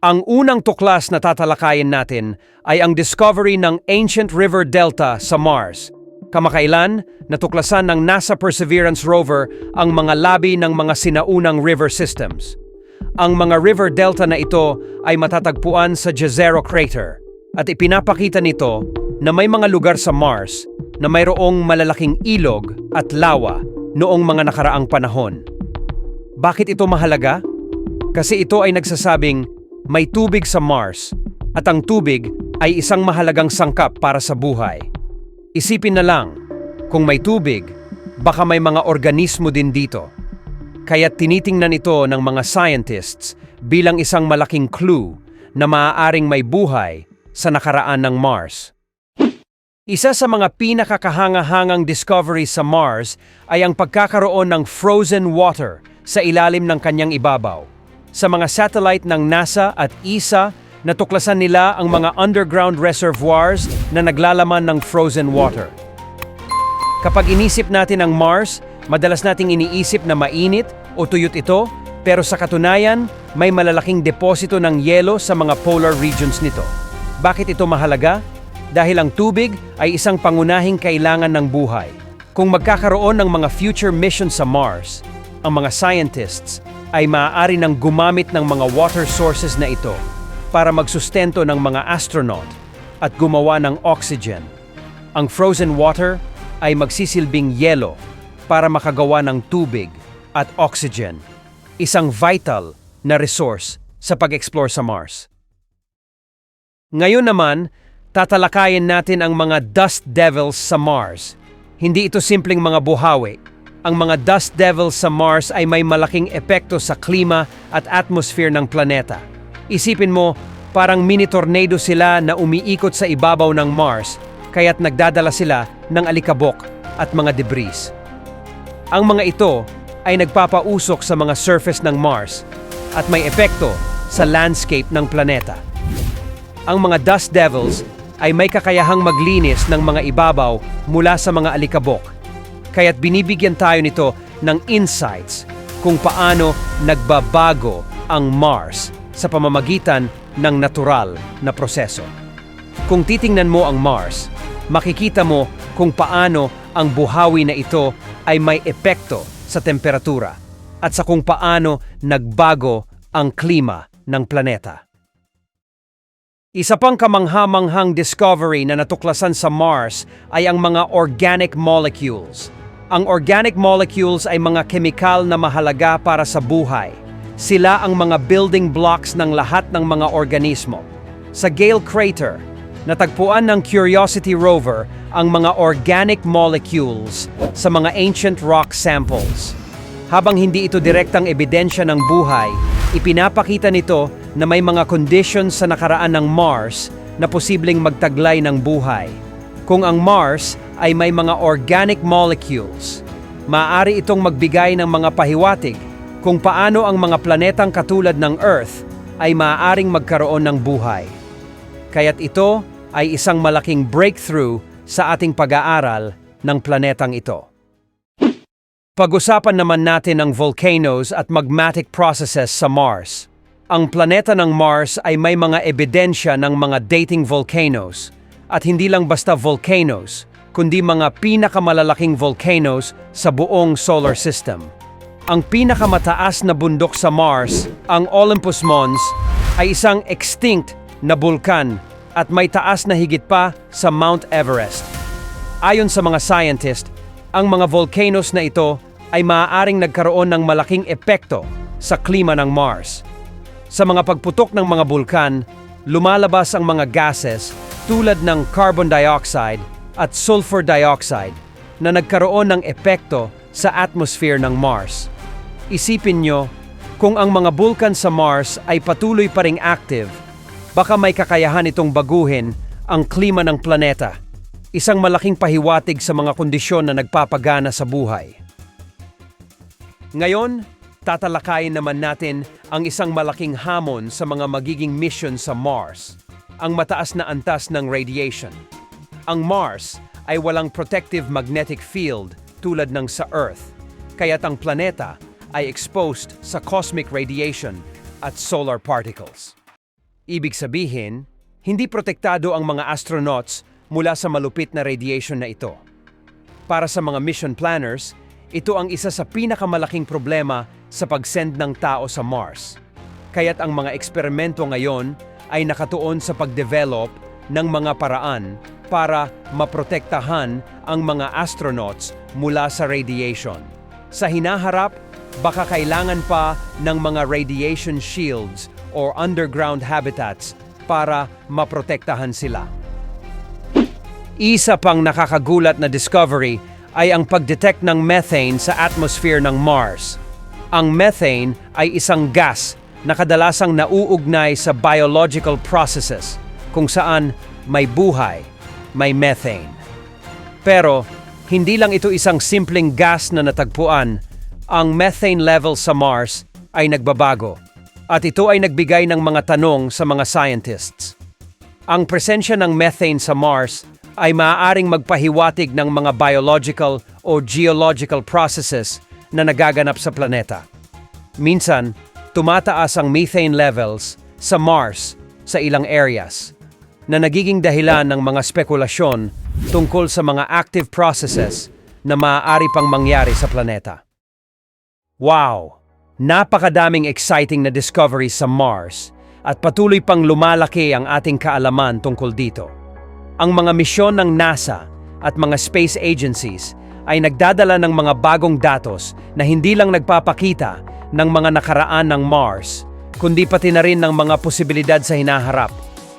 Ang unang tuklas na tatalakayin natin ay ang discovery ng ancient river delta sa Mars. Kamakailan, natuklasan ng NASA Perseverance rover ang mga labi ng mga sinaunang river systems. Ang mga river delta na ito ay matatagpuan sa Jezero Crater at ipinapakita nito na may mga lugar sa Mars na mayroong malalaking ilog at lawa noong mga nakaraang panahon. Bakit ito mahalaga? Kasi ito ay nagsasabing may tubig sa Mars at ang tubig ay isang mahalagang sangkap para sa buhay. Isipin na lang, kung may tubig, baka may mga organismo din dito. Kaya tinitingnan ito ng mga scientists bilang isang malaking clue na maaaring may buhay sa nakaraan ng Mars. Isa sa mga pinakakahanga-hangang discovery sa Mars ay ang pagkakaroon ng frozen water sa ilalim ng kanyang ibabaw. Sa mga satellite ng NASA at ESA, natuklasan nila ang mga underground reservoirs na naglalaman ng frozen water. Kapag inisip natin ang Mars, madalas nating iniisip na mainit o tuyot ito, pero sa katunayan, may malalaking deposito ng yelo sa mga polar regions nito. Bakit ito mahalaga? Dahil ang tubig ay isang pangunahing kailangan ng buhay. Kung magkakaroon ng mga future missions sa Mars, ang mga scientists ay maaari nang gumamit ng mga water sources na ito para magsustento ng mga astronaut at gumawa ng oxygen. Ang frozen water ay magsisilbing yelo para makagawa ng tubig at oxygen, isang vital na resource sa pag-explore sa Mars. Ngayon naman, tatalakayin natin ang mga dust devils sa Mars. Hindi ito simpleng mga buhawi. Ang mga dust devils sa Mars ay may malaking epekto sa klima at atmosphere ng planeta. Isipin mo, parang mini tornado sila na umiikot sa ibabaw ng Mars, kaya't nagdadala sila ng alikabok at mga debris. Ang mga ito ay nagpapausok sa mga surface ng Mars at may epekto sa landscape ng planeta. Ang mga dust devils ay may kakayahang maglinis ng mga ibabaw mula sa mga alikabok. Kaya't binibigyan tayo nito ng insights kung paano nagbabago ang Mars sa pamamagitan ng natural na proseso. Kung titingnan mo ang Mars, makikita mo kung paano ang buhawi na ito ay may epekto sa temperatura at sa kung paano nagbago ang klima ng planeta. Isa pang kamangha-manghang discovery na natuklasan sa Mars ay ang mga organic molecules. Ang organic molecules ay mga kemikal na mahalaga para sa buhay. Sila ang mga building blocks ng lahat ng mga organismo. Sa Gale Crater, natagpuan ng Curiosity rover ang mga organic molecules sa mga ancient rock samples. Habang hindi ito direktang ebidensya ng buhay, ipinapakita nito na may mga conditions sa nakaraan ng Mars na posibleng magtaglay ng buhay. Kung ang Mars ay may mga organic molecules, maaari itong magbigay ng mga pahiwatig kung paano ang mga planetang katulad ng Earth ay maaaring magkaroon ng buhay. Kaya't ito ay isang malaking breakthrough sa ating pag-aaral ng planetang ito. Pag-usapan naman natin ang volcanoes at magmatic processes sa Mars. Ang planeta ng Mars ay may mga ebidensya ng mga dating volcanoes. At hindi lang basta volcanoes, kundi mga pinakamalalaking volcanoes sa buong solar system. Ang pinakamataas na bundok sa Mars, ang Olympus Mons, ay isang extinct na bulkan at may taas na higit pa sa Mount Everest. Ayon sa mga scientist, ang mga volcanoes na ito ay maaaring nagkaroon ng malaking epekto sa klima ng Mars. Sa mga pagputok ng mga bulkan, lumalabas ang mga gases tulad ng carbon dioxide at sulfur dioxide na nagkaroon ng epekto sa atmosphere ng Mars. Isipin nyo, kung ang mga bulkan sa Mars ay patuloy pa ring active, baka may kakayahan itong baguhin ang klima ng planeta. Isang malaking pahiwatig sa mga kondisyon na nagpapagana sa buhay. Ngayon, tatalakayin naman natin ang isang malaking hamon sa mga magiging mission sa Mars, ang mataas na antas ng radiation. Ang Mars ay walang protective magnetic field tulad ng sa Earth, kaya't ang planeta ay exposed sa cosmic radiation at solar particles. Ibig sabihin, hindi protektado ang mga astronauts mula sa malupit na radiation na ito. Para sa mga mission planners, ito ang isa sa pinakamalaking problema sa pag-send ng tao sa Mars. Kaya't ang mga eksperimento ngayon ay nakatuon sa pag-develop ng mga paraan para maprotektahan ang mga astronauts mula sa radiation. Sa hinaharap, baka kailangan pa ng mga radiation shields or underground habitats para maprotektahan sila. Isa pang nakakagulat na discovery ay ang pag-detect ng methane sa atmosphere ng Mars. Ang methane ay isang gas na kadalasang nauugnay sa biological processes kung saan may buhay, may methane. Pero hindi lang ito isang simpleng gas na natagpuan. Ang methane level sa Mars ay nagbabago at ito ay nagbigay ng mga tanong sa mga scientists. Ang presensya ng methane sa Mars ay maaaring magpahiwatig ng mga biological o geological processes na nagaganap sa planeta. Minsan, tumataas ang methane levels sa Mars sa ilang areas na nagiging dahilan ng mga spekulasyon tungkol sa mga active processes na maaari pang mangyari sa planeta. Wow! Napakadaming exciting na discoveries sa Mars at patuloy pang lumalaki ang ating kaalaman tungkol dito. Ang mga misyon ng NASA at mga space agencies ay nagdadala ng mga bagong datos na hindi lang nagpapakita ng mga nakaraan ng Mars, kundi pati na rin ng mga posibilidad sa hinaharap,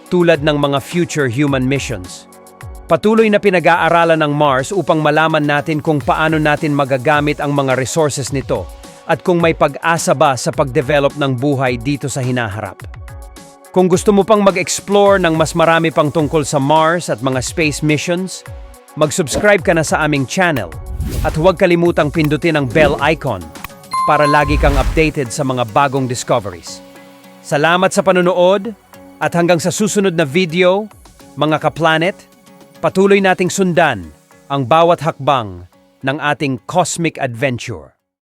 tulad ng mga future human missions. Patuloy na pinag-aaralan ng Mars upang malaman natin kung paano natin magagamit ang mga resources nito at kung may pag-asa ba sa pag-develop ng buhay dito sa hinaharap. Kung gusto mo pang mag-explore ng mas marami pang tungkol sa Mars at mga space missions, mag-subscribe ka na sa aming channel at huwag kalimutang pindutin ang bell icon para lagi kang updated sa mga bagong discoveries. Salamat sa panonood at hanggang sa susunod na video, mga ka-planet, patuloy nating sundan ang bawat hakbang ng ating cosmic adventure.